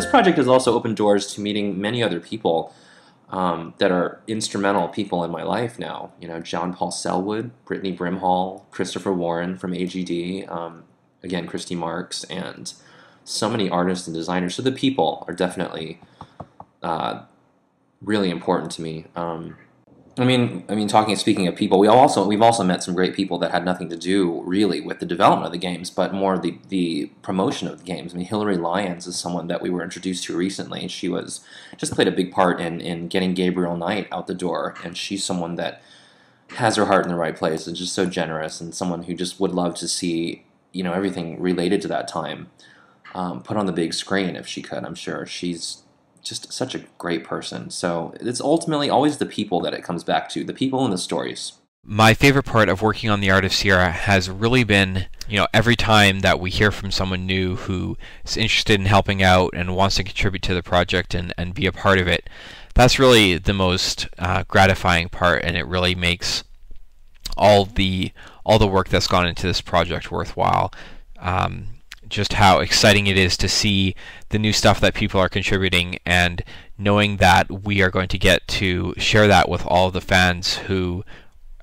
this project has also opened doors to meeting many other people that are instrumental people in my life now. You know, John Paul Selwood, Brittany Brimhall, Christopher Warren from AGD, again, Christy Marks, and so many artists and designers. So the people are definitely really important to me. Speaking of people, we've also met some great people that had nothing to do really with the development of the games, but more the promotion of the games. I mean, Hillary Lyons is someone that we were introduced to recently. She just played a big part in getting Gabriel Knight out the door, and she's someone that has her heart in the right place and just so generous, and someone who just would love to see, you know, everything related to that time put on the big screen if she could. I'm sure she's just such a great person. So it's ultimately always the people that it comes back to, the people and the stories. My favorite part of working on the Art of Sierra has really been, you know, every time that we hear from someone new who is interested in helping out and wants to contribute to the project and be a part of it. That's really the most gratifying part, and it really makes all the work that's gone into this project worthwhile. Just how exciting it is to see the new stuff that people are contributing, and knowing that we are going to get to share that with all of the fans who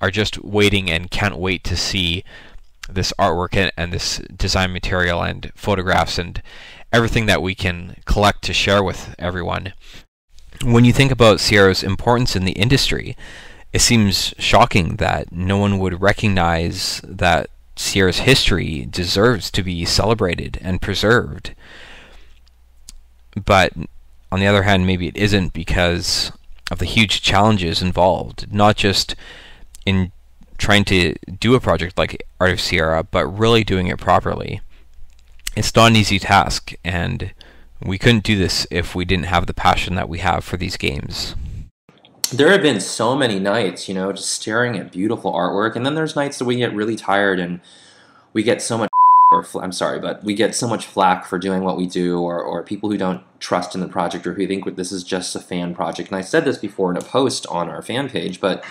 are just waiting and can't wait to see this artwork and this design material and photographs and everything that we can collect to share with everyone. When you think about Sierra's importance in the industry, it seems shocking that no one would recognize that Sierra's history deserves to be celebrated and preserved. But on the other hand, maybe it isn't because of the huge challenges involved, not just in trying to do a project like Art of Sierra, but really doing it properly. It's not an easy task, and we couldn't do this if we didn't have the passion that we have for these games. There have been so many nights, you know, just staring at beautiful artwork, and then there's nights that we get really tired and we get so much we get so much flack for doing what we do, or people who don't trust in the project, or who think this is just a fan project. And I said this before in a post on our fan page, but,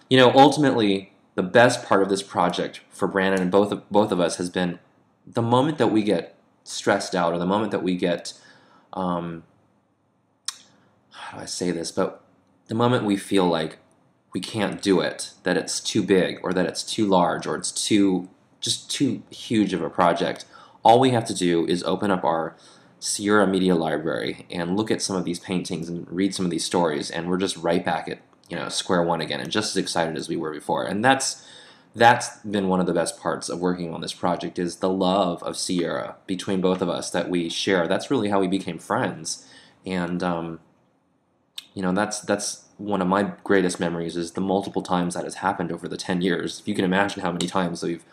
you know, ultimately the best part of this project for Brandon and both of us has been the moment that we get stressed out, or the moment that we get, how do I say this, but the moment we feel like we can't do it, that it's too big, or that it's too large, or it's too huge of a project. All we have to do is open up our Sierra Media Library and look at some of these paintings and read some of these stories, and we're just right back at, you know, square one again, and just as excited as we were before. And that's been one of the best parts of working on this project, is the love of Sierra between both of us that we share. That's really how we became friends. And you know, that's one of my greatest memories, is the multiple times that has happened over the 10 years. If you can imagine how many times we've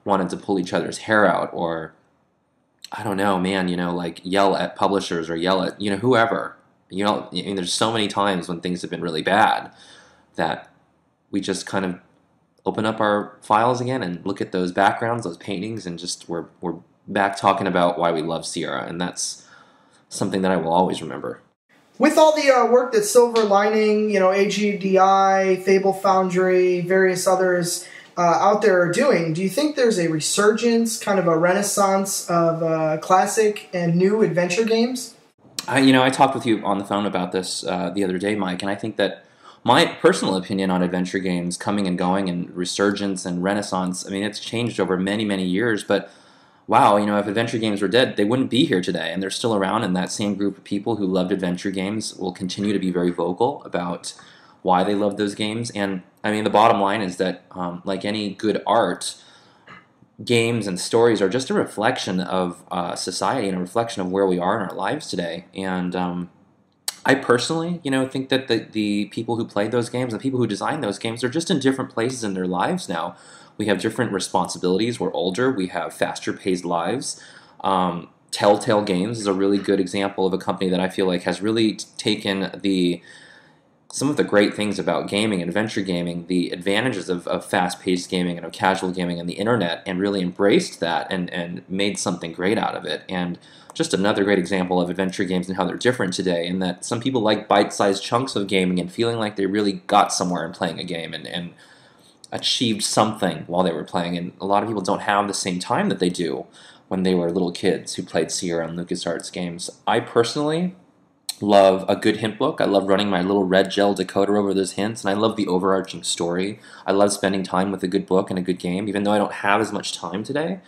wanted to pull each other's hair out, or, I don't know, man, you know, like yell at publishers or yell at, you know, whoever. You know, I mean, there's so many times when things have been really bad that we just kind of open up our files again and look at those backgrounds, those paintings, and just we're back talking about why we love Sierra, and that's something that I will always remember. With all the work that Silver Lining, you know, AGDI, Fable Foundry, various others out there are doing, do you think there's a resurgence, kind of a renaissance of classic and new adventure games? I talked with you on the phone about this the other day, Mike, and I think that my personal opinion on adventure games coming and going, and resurgence and renaissance, I mean, it's changed over many, many years, but wow, you know, if adventure games were dead, they wouldn't be here today, and they're still around, and that same group of people who loved adventure games will continue to be very vocal about why they love those games. And I mean, the bottom line is that, like any good art, games and stories are just a reflection of society and a reflection of where we are in our lives today. And I personally, you know, think that the people who played those games, the people who designed those games, are just in different places in their lives now. We have different responsibilities. We're older. We have faster-paced lives. Telltale Games is a really good example of a company that I feel like has really taken some of the great things about gaming and adventure gaming, the advantages of fast-paced gaming and of casual gaming and the internet, and really embraced that and made something great out of it. And just another great example of adventure games and how they're different today, and that some people like bite-sized chunks of gaming and feeling like they really got somewhere in playing a game and achieved something while they were playing. And a lot of people don't have the same time that they do when they were little kids who played Sierra and LucasArts games. I personally love a good hint book. I love running my little red gel decoder over those hints, and I love the overarching story. I love spending time with a good book and a good game, even though I don't have as much time today.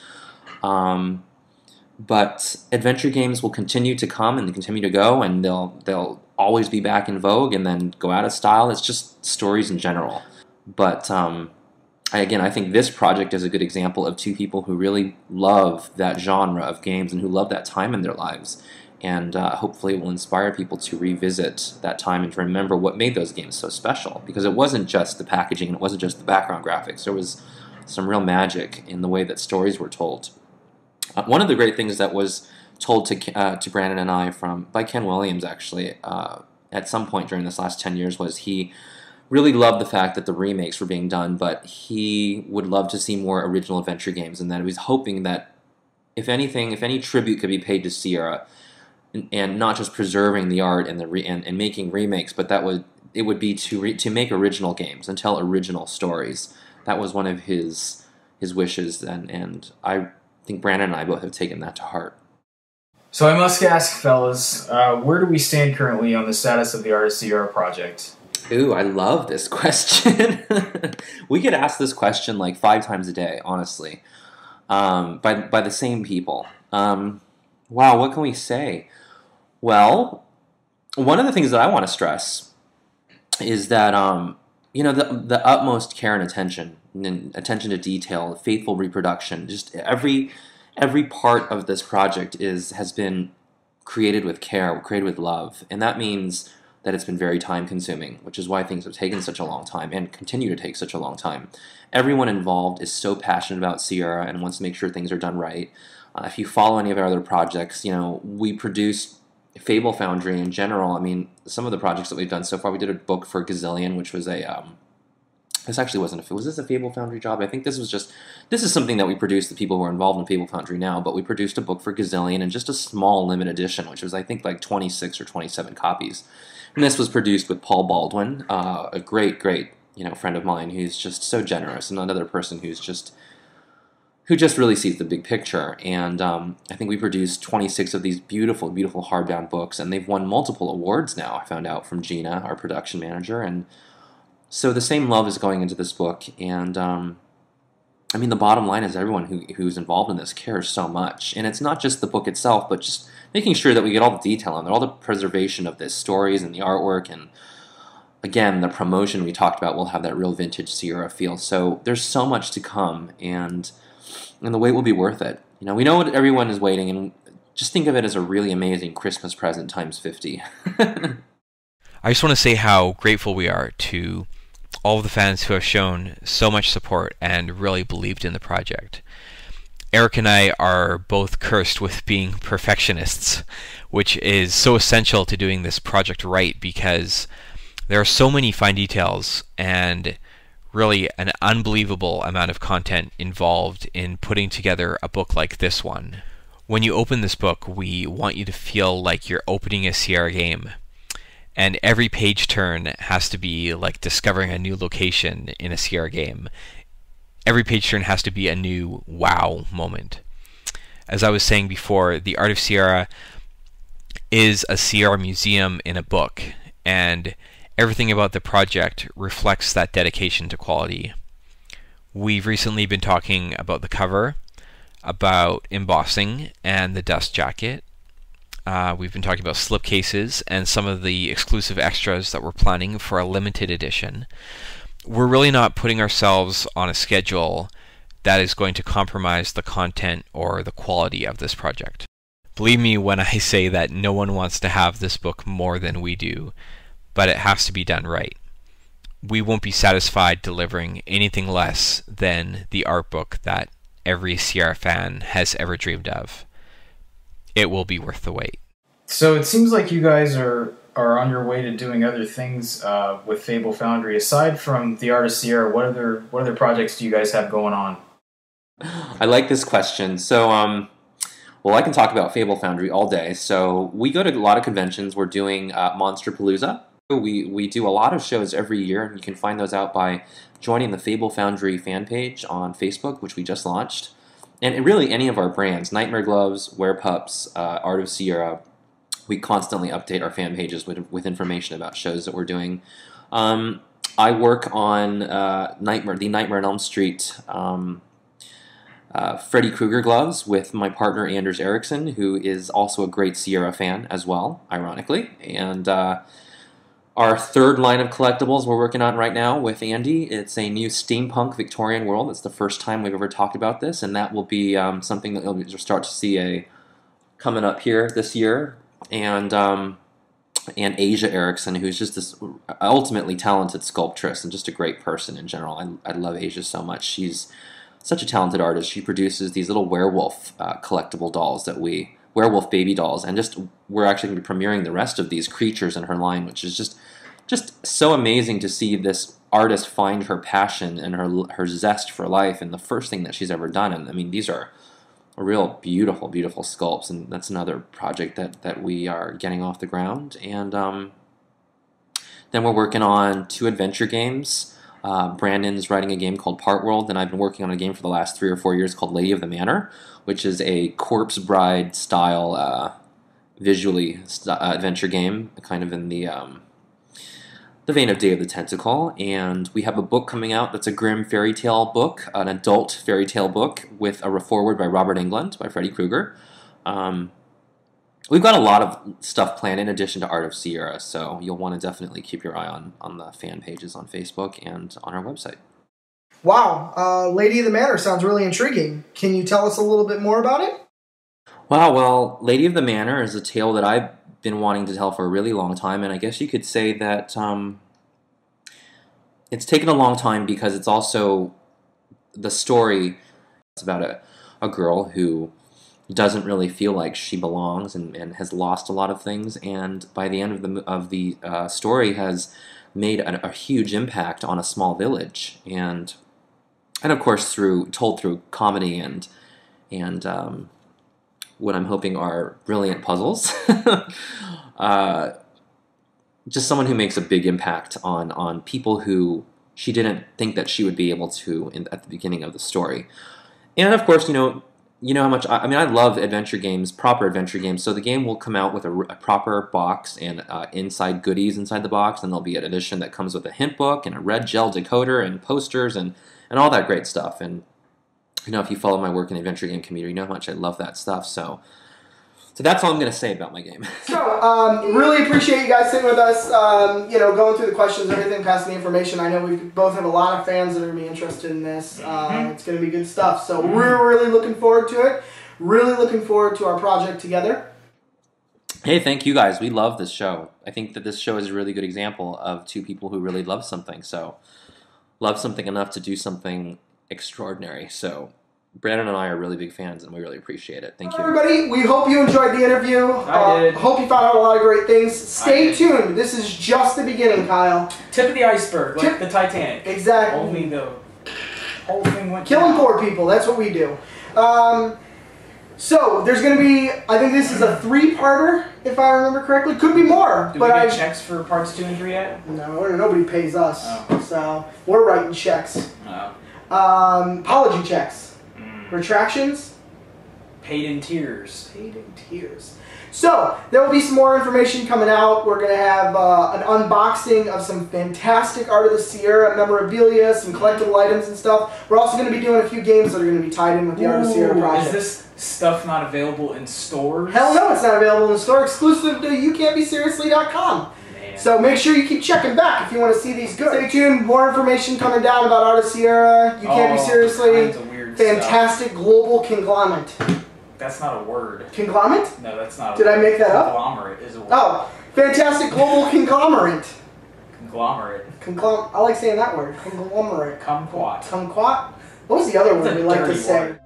But adventure games will continue to come and continue to go, and they'll always be back in vogue and then go out of style. It's just stories in general. But I think this project is a good example of two people who really love that genre of games and who love that time in their lives. And hopefully it will inspire people to revisit that time and to remember what made those games so special. Because it wasn't just the packaging, and it wasn't just the background graphics. There was some real magic in the way that stories were told. One of the great things that was told to Brandon and I by Ken Williams, actually, at some point during this last 10 years, was he really loved the fact that the remakes were being done, but he would love to see more original adventure games, and that he was hoping that, if anything, if any tribute could be paid to Sierra, and not just preserving the art and making remakes, but it would be to make original games and tell original stories. That was one of his wishes, and I think Brandon and I both have taken that to heart. So I must ask, fellas, where do we stand currently on the status of the Art of Sierra project? Ooh, I love this question. We get asked this question like 5 times a day, honestly, by the same people. Wow, what can we say? Well, one of the things that I want to stress is that the utmost care and attention to detail, faithful reproduction, just every part of this project has been created with care, created with love, and that means that it's been very time consuming, which is why things have taken such a long time and continue to take such a long time. Everyone involved is so passionate about Sierra and wants to make sure things are done right. If you follow any of our other projects, we produce Fable Foundry in general. I mean, some of the projects that we've done so far, we did a book for Gazillion, which was this actually wasn't was this a Fable Foundry job? I think this is something that we produced, the people who are involved in Fable Foundry now, but we produced a book for Gazillion and just a small limited edition, which was, I think, like 26 or 27 copies. And this was produced with Paul Baldwin, a great friend of mine who's just so generous, and another person who just really sees the big picture. And I think we produced 26 of these beautiful, beautiful hardbound books, and they've won multiple awards now, I found out from Gina, our production manager. And so the same love is going into this book, and the bottom line is everyone who's involved in this cares so much. And it's not just the book itself, but just making sure that we get all the detail on there, all the preservation of the stories and the artwork, and again, the promotion we talked about will have that real vintage Sierra feel. So there's so much to come, and the wait will be worth it. We know what everyone is waiting, and just think of it as a really amazing Christmas present times 50. I just want to say how grateful we are to all of the fans who have shown so much support and really believed in the project. Eric and I are both cursed with being perfectionists, which is so essential to doing this project right, because there are so many fine details and really an unbelievable amount of content involved in putting together a book like this one. When you open this book, we want you to feel like you're opening a Sierra game, and every page turn has to be like discovering a new location in a Sierra game. Every page turn has to be a new wow moment. As I was saying before, the Art of Sierra is a Sierra museum in a book, and everything about the project reflects that dedication to quality. We've recently been talking about the cover, about embossing and the dust jacket. We've been talking about slipcases and some of the exclusive extras that we're planning for a limited edition. We're really not putting ourselves on a schedule that is going to compromise the content or the quality of this project. Believe me when I say that no one wants to have this book more than we do, but it has to be done right. We won't be satisfied delivering anything less than the art book that every Sierra fan has ever dreamed of. It will be worth the wait. So it seems like you guys are on your way to doing other things with Fable Foundry. Aside from the Art of Sierra, what other projects do you guys have going on? I like this question. So, I can talk about Fable Foundry all day. So we go to a lot of conventions. We're doing Monsterpalooza. We do a lot of shows every year, and you can find those out by joining the Fable Foundry fan page on Facebook, which we just launched. and really any of our brands, Nightmare Gloves, Wear Pups, Art of Sierra, we constantly update our fan pages with information about shows that we're doing. I work on the Nightmare on Elm Street Freddy Krueger gloves with my partner Anders Eriksson, who is also a great Sierra fan as well, ironically. And our third line of collectibles we're working on right now with Andy. It's a new steampunk Victorian world. It's the first time we've ever talked about this, and that will be something that you'll start to see coming up here this year. And Asia Eriksson, who's just this ultimately talented sculptress and just a great person in general. I love Asia so much. She's such a talented artist. She produces these little werewolf collectible dolls werewolf baby dolls, and we're actually going to be premiering the rest of these creatures in her line, which is just so amazing to see this artist find her passion and her zest for life in the first thing that she's ever done. And I mean, these are real beautiful, beautiful sculpts, and that's another project that we are getting off the ground. And then we're working on 2 adventure games. Brandon's writing a game called Part World, and I've been working on a game for the last 3 or 4 years called Lady of the Manor, which is a Corpse Bride style visually adventure game, kind of in the vein of Day of the Tentacle. And we have a book coming out that's a grim fairy tale book, an adult fairy tale book with a foreword by Robert Englund by Freddy Krueger. We've got a lot of stuff planned in addition to Art of Sierra, so you'll want to definitely keep your eye on the fan pages on Facebook and on our website. Wow, Lady of the Manor sounds really intriguing. Can you tell us a little bit more about it? Wow, well, Lady of the Manor is a tale that I've been wanting to tell for a really long time, and I guess you could say that it's taken a long time because it's also the story. It's about a girl who doesn't really feel like she belongs and has lost a lot of things, and by the end of the story has made a huge impact on a small village, and of course told through comedy and what I'm hoping are brilliant puzzles. Just someone who makes a big impact on people who she didn't think that she would be able to at the beginning of the story. And of course, you know how much I love adventure games, proper adventure games. So the game will come out with a proper box and inside goodies inside the box, and there'll be an edition that comes with a hint book and a red gel decoder and posters and all that great stuff. And if you follow my work in the adventure game community, you know how much I love that stuff. So that's all I'm going to say about my game. So, really appreciate you guys sitting with us, going through the questions and everything, passing the information. I know we both have a lot of fans that are going to be interested in this. It's going to be good stuff. So we're really looking forward to it. Really looking forward to our project together. Hey, thank you guys. We love this show. I think that this show is a really good example of 2 people who really love something. So love something enough to do something extraordinary. So Brandon and I are really big fans, and we really appreciate it. Thank you. Everybody, we hope you enjoyed the interview. I did. Hope you found out a lot of great things. Stay tuned. This is just the beginning, Kyle. Tip of the iceberg, like the Titanic. Exactly. Only the whole thing went Killing down. poor people. That's what we do. So there's going to be, I think this is a 3-parter, if I remember correctly. Could be more. Do we get checks for parts 2 and 3 yet? No, nobody pays us. Oh. So we're writing checks. Oh. Apology checks. Retractions? Paid in tears. Paid in tears. So, there will be some more information coming out. We're going to have an unboxing of some fantastic Art of the Sierra memorabilia, some collectible items and stuff. We're also going to be doing a few games that are going to be tied in with the Art of the Sierra project. Is this stuff not available in stores? Hell no, it's not available in the store. Exclusive to youcan'tbeseriouslly.com. So make sure you keep checking back if you want to see these goods. Stay tuned. More information coming down about Art of Sierra. You Can't Be Seriously. Fantastic global conglomerate. That's not a word. Conglomerate? No, that's not a Did word. I make that up? Conglomerate is a word. Oh, fantastic global conglomerate. Conglomerate. I like saying that word. Conglomerate. Kumquat. Kumquat? What was the other word we like to say? Word.